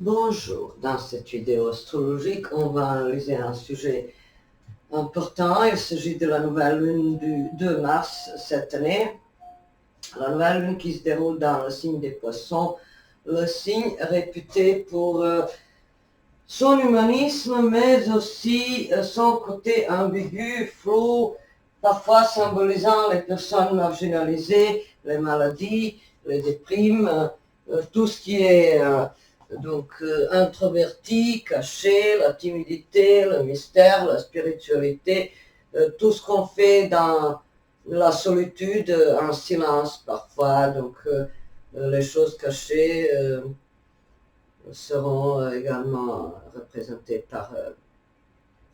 Bonjour, dans cette vidéo astrologique, on va analyser un sujet important. Il s'agit de la nouvelle lune du 2 mars cette année. La nouvelle lune qui se déroule dans le signe des Poissons, le signe réputé pour son humanisme, mais aussi son côté ambigu, flou, parfois symbolisant les personnes marginalisées, les maladies, les déprimes, tout ce qui est introverti, caché, la timidité, le mystère, la spiritualité, tout ce qu'on fait dans la solitude, en silence parfois, les choses cachées seront également représentées par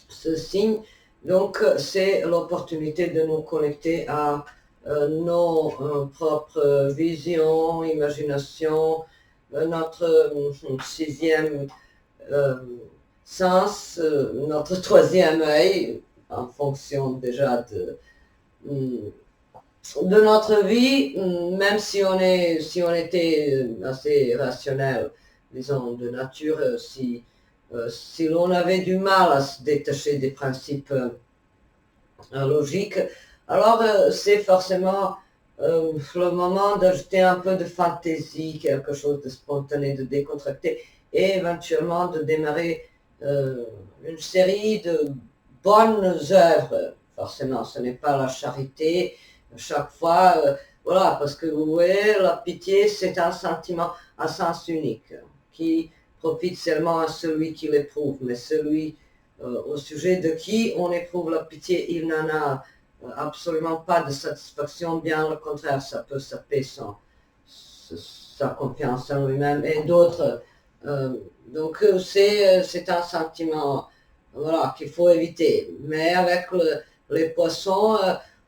ce signe. Donc, c'est l'opportunité de nous connecter à nos propres visions, imagination, notre sixième euh, sens, notre troisième œil, en fonction déjà de notre vie, même si on était assez rationnel, disons, de nature, si l'on avait du mal à se détacher des principes logiques, alors c'est forcément le moment d'ajouter un peu de fantaisie, quelque chose de spontané, de décontracté, et éventuellement de démarrer une série de bonnes œuvres. Forcément, ce n'est pas la charité chaque fois, voilà, parce que vous voyez, la pitié, c'est un sentiment à sens unique, qui profite seulement à celui qui l'éprouve, mais celui au sujet de qui on éprouve la pitié, il n'en a absolument pas de satisfaction, bien au contraire, ça peut saper sa confiance en lui-même et d'autres. C'est un sentiment voilà, qu'il faut éviter. Mais avec les poissons,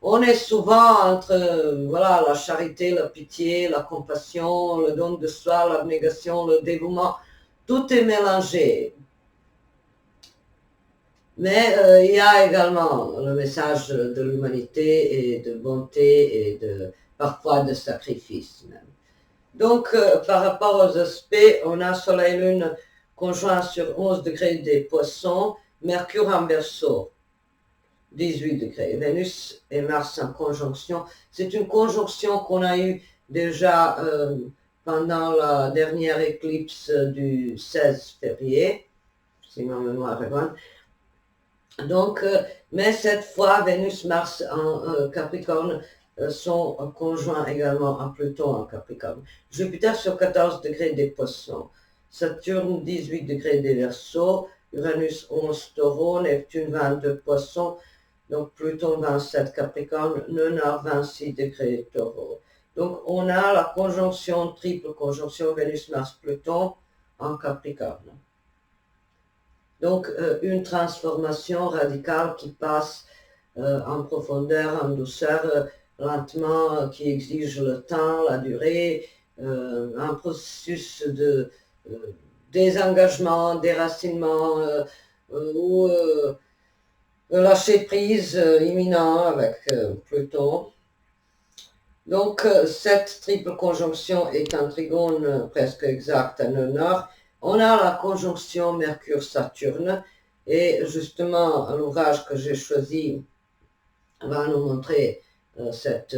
on est souvent entre voilà, la charité, la pitié, la compassion, le don de soi, l'abnégation, le dévouement. Tout est mélangé. Mais il y a également le message de l'humanité et de bonté et parfois de sacrifice même. Donc, par rapport aux aspects, on a Soleil-Lune conjoint sur 11 degrés des Poissons, Mercure en Verseau, 18 degrés. Vénus et Mars en conjonction. C'est une conjonction qu'on a eue déjà pendant la dernière éclipse du 16 février, si ma mémoire est bonne. Donc, mais cette fois, Vénus-Mars en Capricorne sont conjoints également à Pluton en Capricorne. Jupiter sur 14 degrés des Poissons, Saturne 18 degrés des Verseaux, Uranus 11 Taureau, Neptune 22 Poissons, donc Pluton 27 Capricorne, Nord 26 degrés Taureau. Donc on a la conjonction, triple conjonction Vénus-Mars-Pluton en Capricorne. Donc, une transformation radicale qui passe en profondeur, en douceur, lentement, qui exige le temps, la durée, un processus de désengagement, déracinement ou lâcher prise imminent avec Pluton. Donc, cette triple conjonction est un trigone presque exact à nœud nord. On a la conjonction Mercure-Saturne, et justement, l'ouvrage que j'ai choisi va nous montrer cette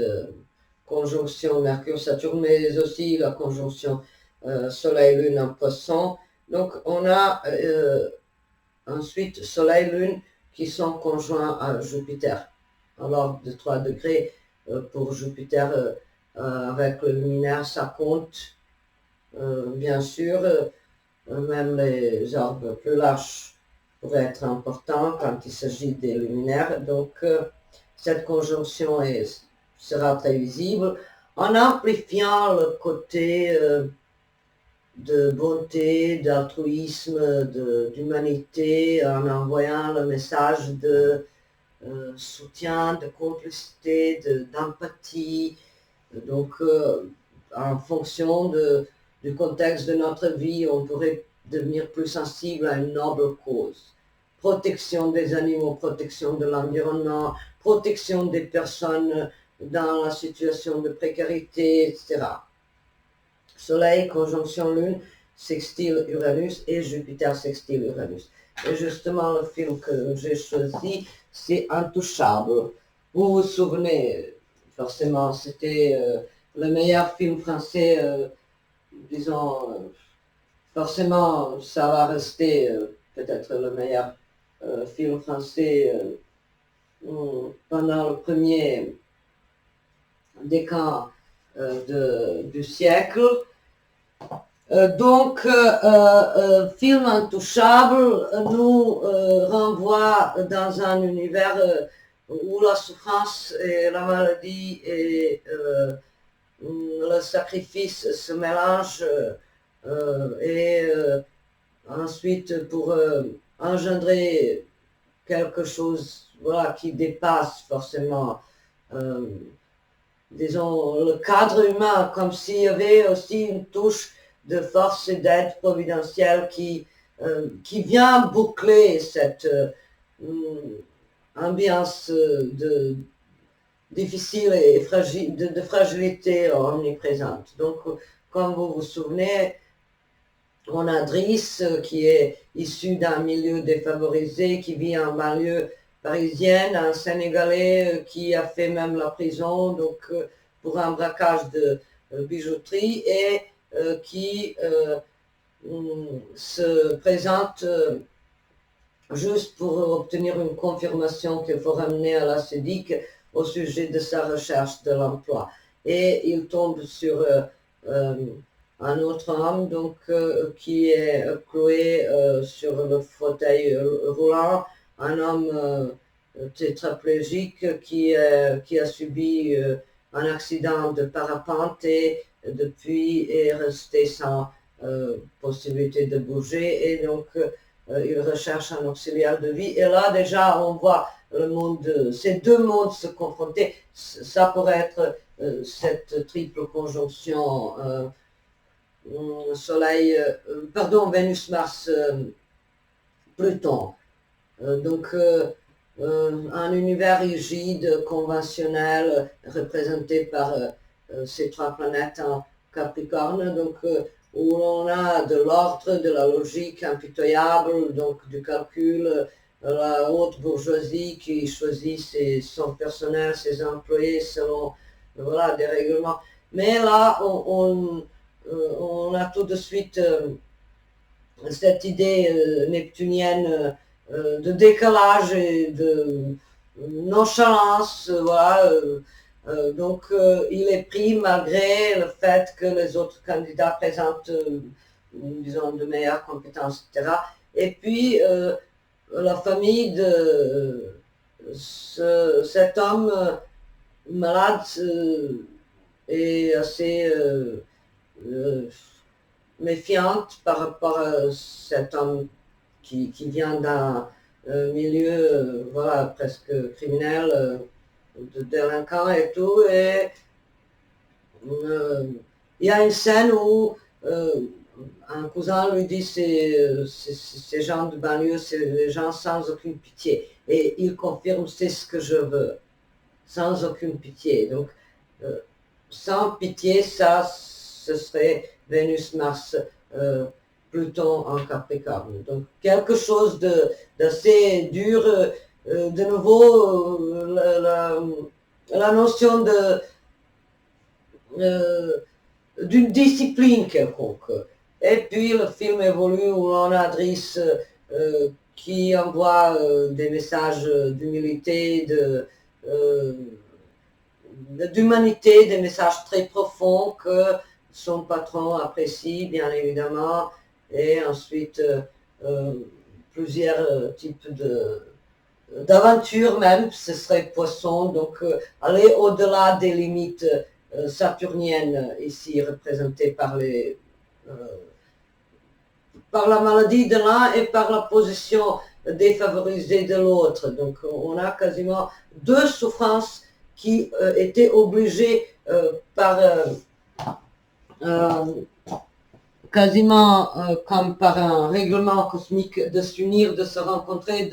conjonction Mercure-Saturne, mais aussi la conjonction Soleil-Lune en Poisson. Donc, on a ensuite Soleil-Lune qui sont conjoints à Jupiter, à l'ordre de 3 degrés. Pour Jupiter, avec le luminaire, ça compte, bien sûr, même les orbes plus larges pourraient être importants quand il s'agit des luminaires. Donc, cette conjonction sera très visible en amplifiant le côté de bonté, d'altruisme, d'humanité, en envoyant le message de soutien, de complicité, d'empathie. Donc, en fonction du contexte de notre vie, on pourrait devenir plus sensible à une noble cause. Protection des animaux, protection de l'environnement, protection des personnes dans la situation de précarité, etc. Soleil, conjonction Lune, sextile Uranus et Jupiter sextile Uranus. Et justement, le film que j'ai choisi, c'est Intouchable. Vous vous souvenez, forcément, c'était le meilleur film français, disons, forcément, ça va rester peut-être le meilleur film français pendant le premier décan du siècle. Donc, film Intouchable nous renvoie dans un univers où la souffrance et la maladie et le sacrifice se mélangent et ensuite pour engendrer quelque chose, voilà, qui dépasse forcément disons, le cadre humain, comme s'il y avait aussi une touche de force et d'aide providentielle qui vient boucler cette ambiance difficile et fragile, de fragilité omniprésente. Donc, comme vous vous souvenez, on a Driss qui est issu d'un milieu défavorisé, qui vit en banlieue parisienne, un Sénégalais qui a fait même la prison donc, pour un braquage de bijouterie et qui se présente juste pour obtenir une confirmation qu'il faut ramener à la SEDIC au sujet de sa recherche de l'emploi. Et il tombe sur un autre homme donc, qui est cloué sur le fauteuil roulant, un homme tétraplégique qui a subi un accident de parapente et depuis est resté sans possibilité de bouger et donc il recherche un auxiliaire de vie. Et là déjà on voit le monde, ces deux mondes se confronter. Ça pourrait être cette triple conjonction Soleil, pardon, Vénus, Mars, Pluton. Donc, un univers rigide, conventionnel, représenté par ces trois planètes en Capricorne, donc où l'on a de l'ordre, de la logique impitoyable, donc du calcul, la haute bourgeoisie qui choisit son personnel, ses employés selon voilà, des règlements. Mais là, on a tout de suite cette idée neptunienne de décalage et de nonchalance, voilà. Donc il est pris malgré le fait que les autres candidats présentent, disons, de meilleures compétences, etc. Et puis la famille de cet homme malade est assez méfiante par rapport à cet homme qui vient d'un milieu voilà, presque criminel, de délinquants et tout. Et il y a une scène où un cousin lui dit ces gens de banlieue, c'est des gens sans aucune pitié. Et il confirme, c'est ce que je veux, sans aucune pitié. Donc, sans pitié, ça, ce serait Vénus, Mars, Pluton en Capricorne. Donc quelque chose d'assez dur. De nouveau, la notion d'une discipline quelconque. Et puis le film évolue où on a Driss qui envoie des messages d'humilité, d'humanité, des messages très profonds que son patron apprécie, bien évidemment, et ensuite plusieurs types d'aventures même, ce serait poisson, donc aller au-delà des limites saturniennes, ici représentées par la maladie de l'un et par la position défavorisée de l'autre. Donc on a quasiment deux souffrances qui étaient obligés par quasiment comme par un règlement cosmique de s'unir, de se rencontrer,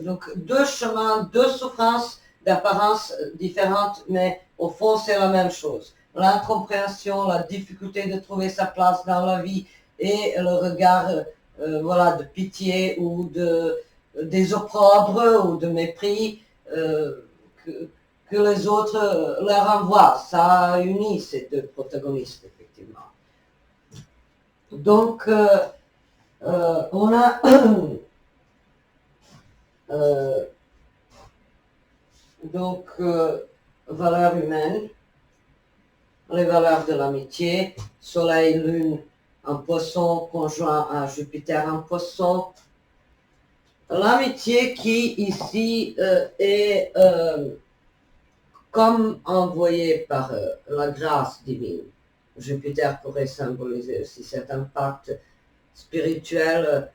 donc deux chemins, deux souffrances d'apparence différentes, mais au fond c'est la même chose. L'incompréhension, la difficulté de trouver sa place dans la vie et le regard voilà, de pitié ou des opprobres ou de mépris que, que les autres leur envoient. Ça unit ces deux protagonistes, effectivement. Donc, on a donc valeurs humaines, les valeurs de l'amitié, Soleil, Lune en Poisson, conjoint à Jupiter en Poisson. L'amitié qui ici est comme envoyée par la grâce divine. Jupiter pourrait symboliser aussi cet impact spirituel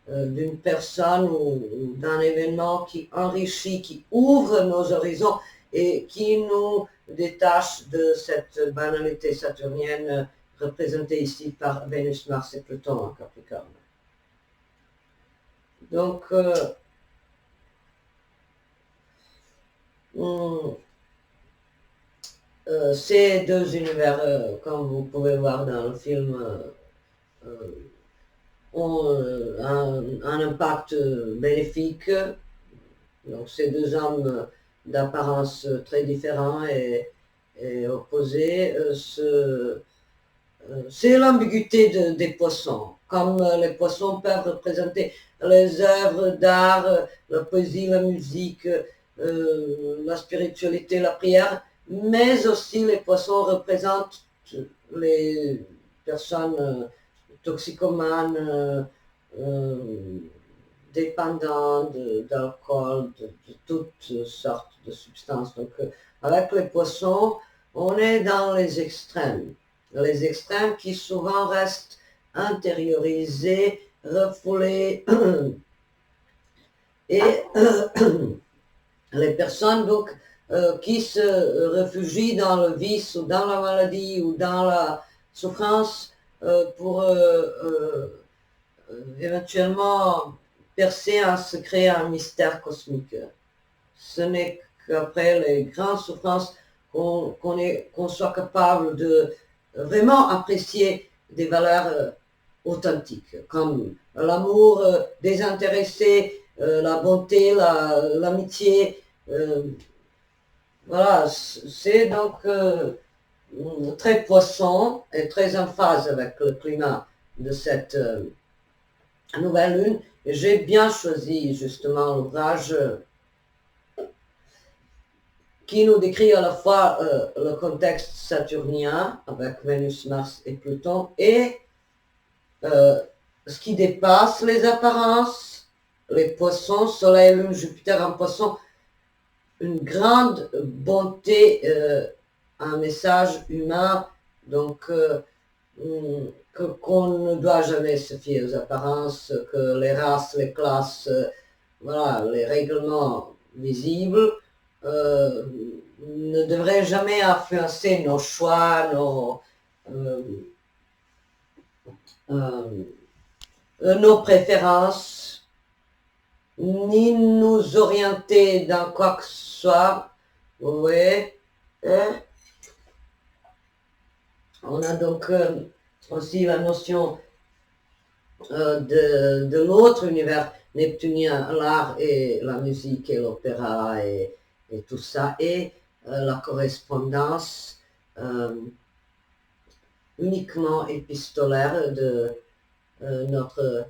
d'une personne ou d'un événement qui enrichit, qui ouvre nos horizons et qui nous détache de cette banalité saturnienne représentée ici par Vénus, Mars et Pluton en Capricorne. Donc, ces deux univers, comme vous pouvez voir dans le film, ont un impact bénéfique. Donc ces deux hommes d'apparence très différents et opposés, c'est l'ambiguïté des poissons. Comme les poissons peuvent représenter les œuvres d'art, la poésie, la musique, la spiritualité, la prière, mais aussi les poissons représentent les personnes toxicomanes, dépendants d'alcool, de toutes sortes de substances. Donc avec les poissons, on est dans les extrêmes qui souvent restent intériorisés, refoulés, et les personnes donc qui se réfugient dans le vice ou dans la maladie ou dans la souffrance pour éventuellement percer un secret, un mystère cosmique. Ce n'est qu'après les grandes souffrances qu'on soit capable de vraiment apprécier des valeurs authentiques, comme l'amour désintéressé, la bonté, l'amitié. Voilà, c'est donc très poisson et très en phase avec le climat de cette nouvelle lune. Et j'ai bien choisi justement l'ouvrage qui nous décrit à la fois le contexte saturnien avec Vénus, Mars et Pluton et ce qui dépasse les apparences, les poissons, Soleil, Lune, Jupiter en poisson, une grande bonté, un message humain, donc qu'on ne doit jamais se fier aux apparences, que les races, les classes, voilà, les règlements visibles ne devraient jamais influencer nos choix, nos préférences, ni nous orienter dans quoi que ce soit. Oui. On a donc aussi la notion de l'autre univers neptunien, l'art et la musique et l'opéra et tout ça, et la correspondance uniquement épistolaire de notre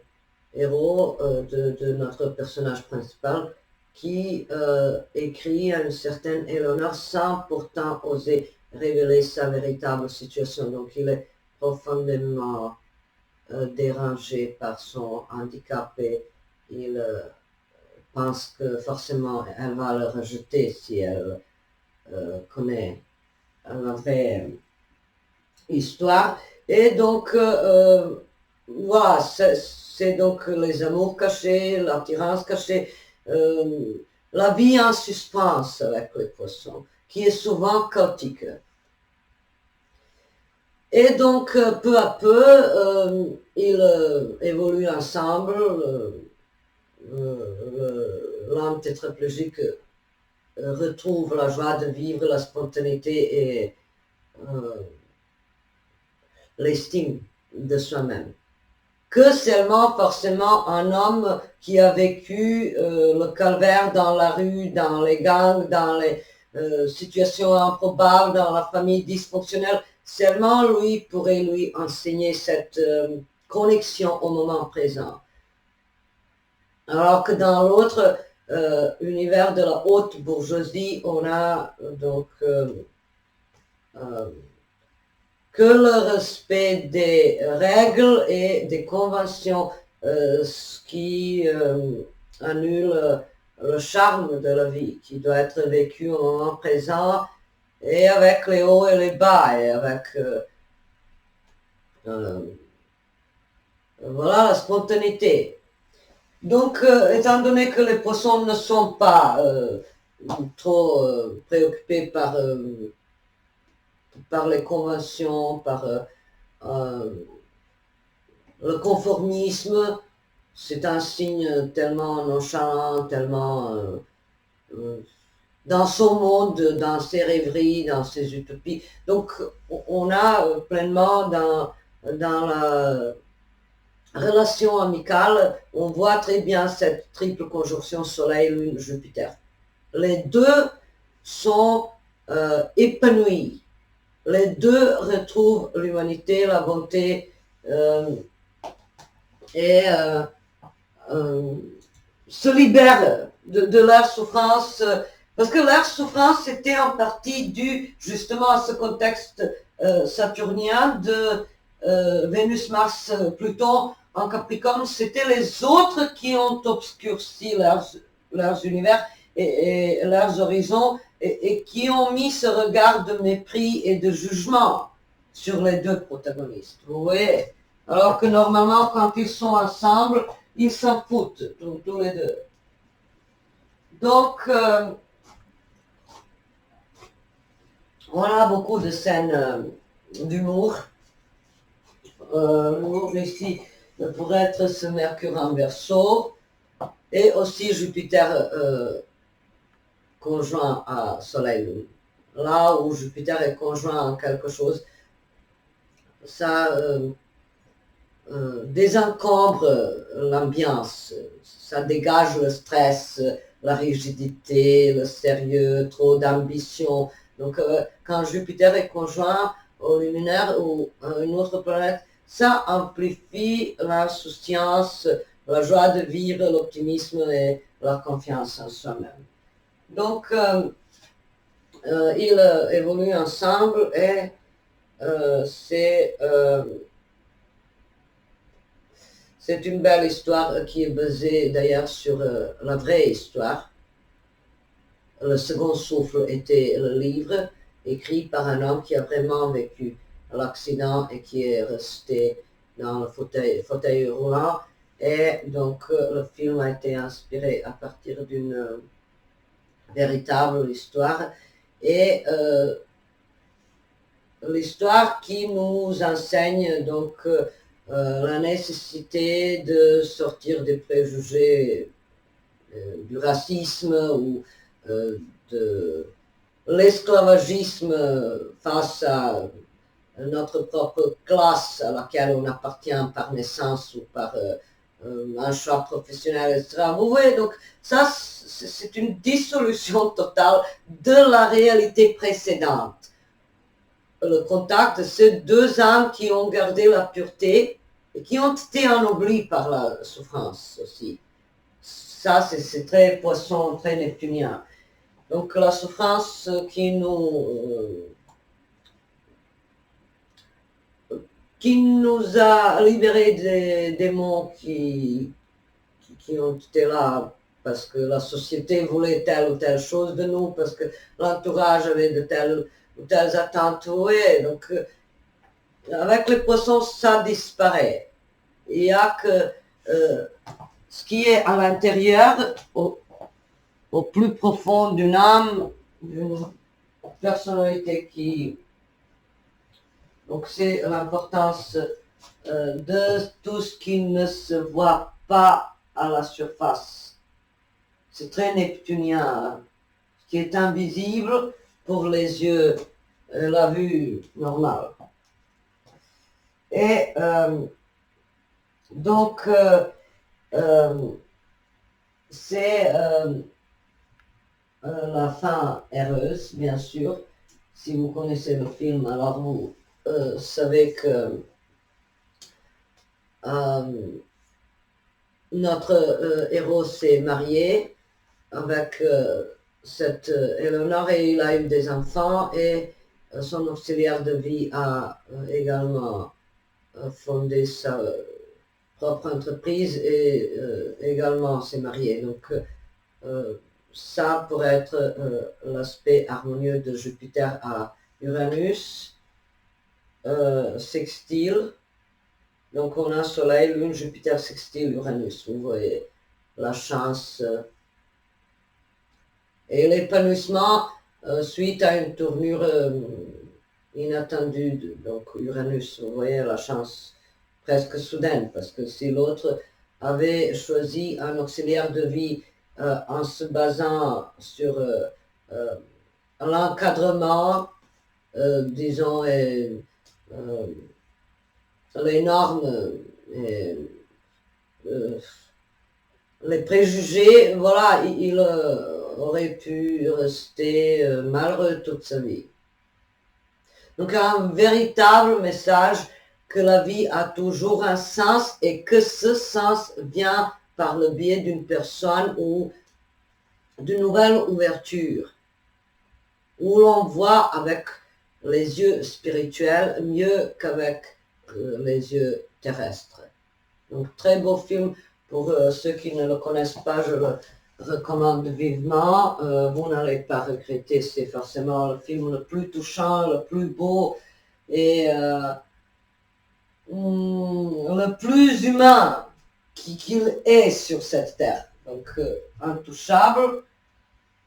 héros, de notre personnage principal, qui écrit à une certaine Éléonore sans pourtant oser révéler sa véritable situation. Donc il est profondément dérangé par son handicap et il pense que forcément elle va le rejeter si elle connaît la vraie histoire. Et donc voilà, c'est donc les amours cachés, l'attirance cachée, la vie en suspens avec les poissons, qui est souvent chaotique. Et donc, peu à peu, ils évoluent ensemble. L'âme tétraplégique retrouve la joie de vivre, la spontanéité et l'estime de soi-même. que seulement forcément un homme qui a vécu le calvaire dans la rue, dans les gangs, dans les situations improbables, dans la famille dysfonctionnelle, seulement lui pourrait lui enseigner cette connexion au moment présent. Alors que dans l'autre univers de la haute bourgeoisie, on a donc que le respect des règles et des conventions, ce qui annule le charme de la vie, qui doit être vécu au moment présent, et avec les hauts et les bas, et avec voilà, la spontanéité. Donc, étant donné que les poissons ne sont pas trop préoccupés par les conventions, par le conformisme, c'est un signe tellement nonchalant, tellement dans son monde, dans ses rêveries, dans ses utopies. Donc, on a pleinement dans la relation amicale, on voit très bien cette triple conjonction Soleil, Lune, Jupiter. Les deux sont épanouis. Les deux retrouvent l'humanité, la bonté et se libèrent de leur souffrance. Parce que leur souffrance était en partie due justement à ce contexte saturnien de Vénus, Mars, Pluton en Capricorne. C'était les autres qui ont obscurci leurs univers et leurs horizons et qui ont mis ce regard de mépris et de jugement sur les deux protagonistes. Vous voyez? Alors que normalement, quand ils sont ensemble, ils s'en foutent, tous les deux. Donc, on a beaucoup de scènes d'humour. L'humour ici pourrait être ce Mercure en Verseau et aussi Jupiter conjoint à Soleil. Là où Jupiter est conjoint à quelque chose, ça désencombre l'ambiance, ça dégage le stress, la rigidité, le sérieux, trop d'ambition. Donc quand Jupiter est conjoint au luminaire ou à une autre planète, ça amplifie l'insouciance, la joie de vivre, l'optimisme et la confiance en soi-même. Donc ils évoluent ensemble et c'est une belle histoire qui est basée d'ailleurs sur la vraie histoire. Le second souffle était le livre écrit par un homme qui a vraiment vécu l'accident et qui est resté dans le fauteuil roulant. Et donc le film a été inspiré à partir d'une véritable histoire. Et l'histoire qui nous enseigne donc la nécessité de sortir des préjugés du racisme ou de l'esclavagisme face à notre propre classe à laquelle on appartient par naissance ou par un choix professionnel, etc. Vous voyez, donc ça, c'est une dissolution totale de la réalité précédente. Le contact de ces deux âmes qui ont gardé la pureté et qui ont été ennoblis par la souffrance aussi. Ça, c'est très poisson, très neptunien. Donc la souffrance qui nous a libérés des démons qui ont été là parce que la société voulait telle ou telle chose de nous, parce que l'entourage avait de telles ou telles attentes. Oui, donc avec les poissons, ça disparaît. Il n'y a que ce qui est à l'intérieur, au plus profond d'une âme, d'une personnalité qui... Donc c'est l'importance de tout ce qui ne se voit pas à la surface. C'est très neptunien, hein. Ce qui est invisible pour les yeux, la vue normale. Et Donc, c'est la fin heureuse, bien sûr. Si vous connaissez le film, alors vous savez que notre héros s'est marié avec cette Eleanor et il a eu des enfants et son auxiliaire de vie a également fondé sa propre entreprise et également s'est marié. Donc ça pourrait être l'aspect harmonieux de Jupiter à Uranus, sextile. Donc on a Soleil, Lune, Jupiter, sextile, Uranus. Vous voyez la chance et l'épanouissement suite à une tournure inattendue. Donc Uranus, vous voyez la chance presque soudaine, parce que si l'autre avait choisi un auxiliaire de vie en se basant sur l'encadrement, disons, et les normes, et, les préjugés, voilà, il aurait pu rester malheureux toute sa vie. Donc un véritable message que la vie a toujours un sens et que ce sens vient par le biais d'une personne ou d'une nouvelle ouverture, où l'on voit avec les yeux spirituels mieux qu'avec les yeux terrestres. Donc très beau film pour ceux qui ne le connaissent pas, je le recommande vivement. Vous n'allez pas regretter, c'est forcément le film le plus touchant, le plus beau et le plus humain qu'il est sur cette terre. Donc intouchable.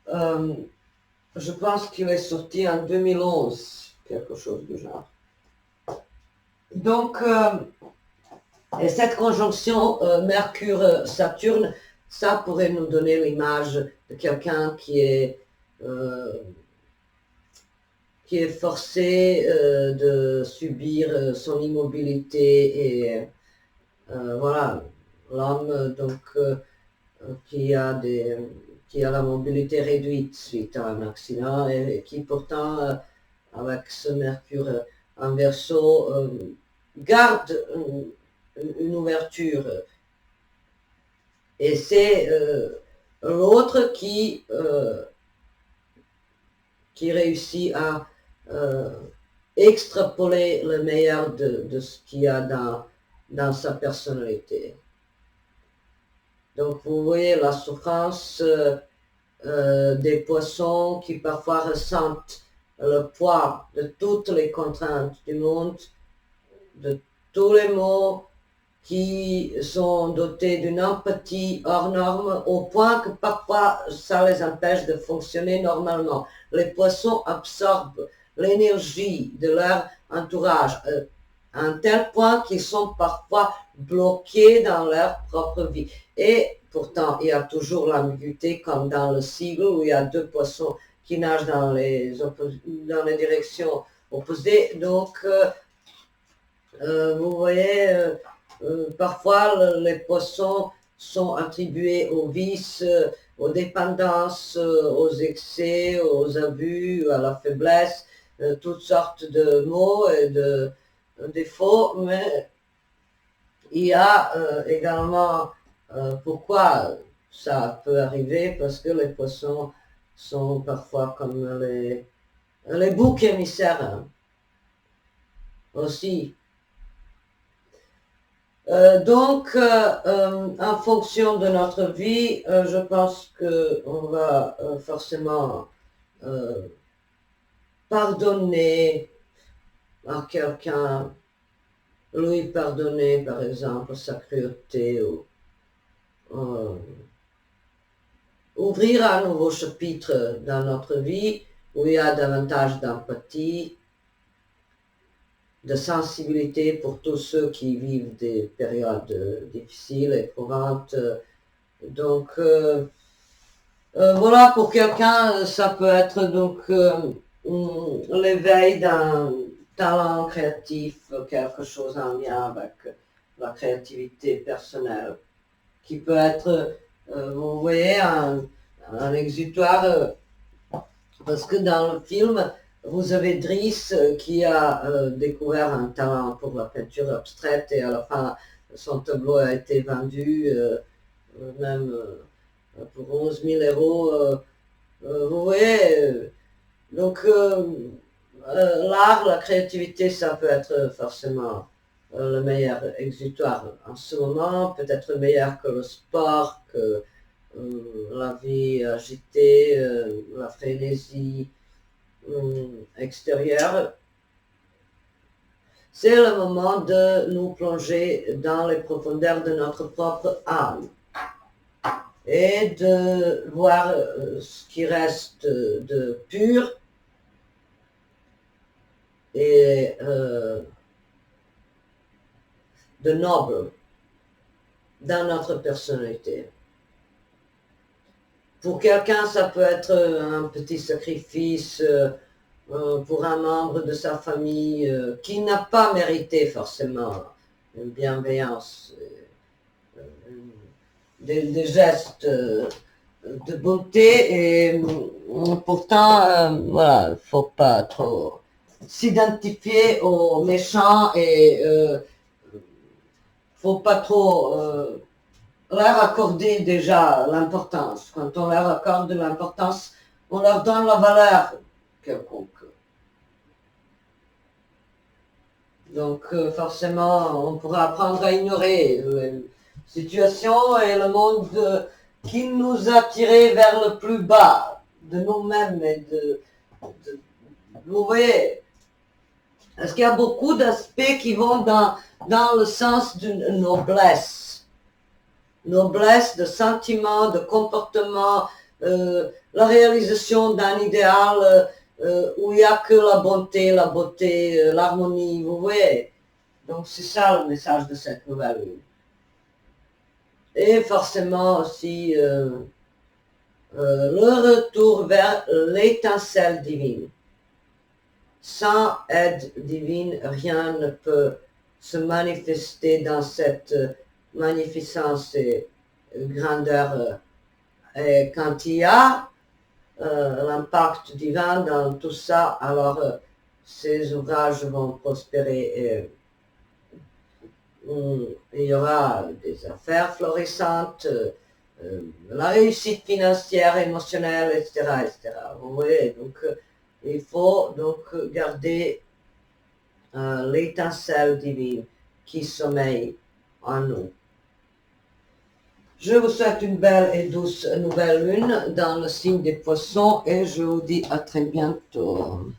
Je pense qu'il est sorti en 2011, quelque chose du genre. Donc, et cette conjonction Mercure-Saturne, ça pourrait nous donner l'image de quelqu'un qui est forcé de subir son immobilité et voilà, l'homme donc qui a la mobilité réduite suite à un accident et qui pourtant avec ce Mercure en Verseau garde une ouverture. Et c'est l'autre qui réussit à extrapoler le meilleur de ce qu'il y a dans sa personnalité. Donc vous voyez la souffrance des poissons qui parfois ressentent le poids de toutes les contraintes du monde, de tous les maux, qui sont dotés d'une empathie hors norme au point que parfois ça les empêche de fonctionner normalement. Les poissons absorbent l'énergie de leur entourage à un tel point qu'ils sont parfois bloqués dans leur propre vie. Et pourtant, il y a toujours l'ambiguïté comme dans le Sigle où il y a deux poissons qui nagent dans les directions opposées. Donc, vous voyez, parfois les poissons sont attribués aux vices, aux dépendances, aux excès, aux abus, à la faiblesse, toutes sortes de maux et de défauts, mais il y a également pourquoi ça peut arriver, parce que les poissons sont parfois comme les boucs émissaires hein, aussi. Donc, en fonction de notre vie, je pense qu'on va forcément pardonner à quelqu'un, lui pardonner par exemple sa cruauté ou ouvrir un nouveau chapitre dans notre vie où il y a davantage d'empathie, de sensibilité pour tous ceux qui vivent des périodes difficiles, éprouvantes. Donc, voilà, pour quelqu'un, ça peut être donc l'éveil d'un talent créatif, quelque chose en lien avec la créativité personnelle, qui peut être, vous voyez, un exutoire, parce que dans le film, vous avez Driss qui a découvert un talent pour la peinture abstraite et à la fin, son tableau a été vendu même pour 11 000 euros. Vous voyez, donc l'art, la créativité, ça peut être forcément le meilleur exutoire en ce moment, peut-être meilleur que le sport, que la vie agitée, la frénésie extérieure. C'est le moment de nous plonger dans les profondeurs de notre propre âme et de voir ce qui reste de pur et de noble dans notre personnalité. Pour quelqu'un, ça peut être un petit sacrifice pour un membre de sa famille qui n'a pas mérité forcément une bienveillance, des gestes de beauté, et pourtant, voilà, il ne faut pas trop s'identifier aux méchants et faut pas trop leur accorder déjà l'importance. Quand on leur accorde de l'importance, on leur donne la valeur quelconque. Donc forcément, on pourra apprendre à ignorer la situation et le monde qui nous a tirés vers le plus bas de nous-mêmes et vous voyez, parce qu'il y a beaucoup d'aspects qui vont dans le sens d'une noblesse. Noblesse de sentiments, de comportements, la réalisation d'un idéal où il n'y a que la bonté, la beauté, l'harmonie, vous voyez. Donc c'est ça le message de cette nouvelle lune. Et forcément aussi le retour vers l'étincelle divine. Sans aide divine, rien ne peut se manifester dans cette magnificence et grandeur. Et quand il y a l'impact divin dans tout ça, alors ces ouvrages vont prospérer et il y aura des affaires florissantes, la réussite financière, émotionnelle, etc., etc. Vous voyez, donc il faut donc garder l'étincelle divine qui sommeille en nous. Je vous souhaite une belle et douce nouvelle lune dans le signe des poissons et je vous dis à très bientôt.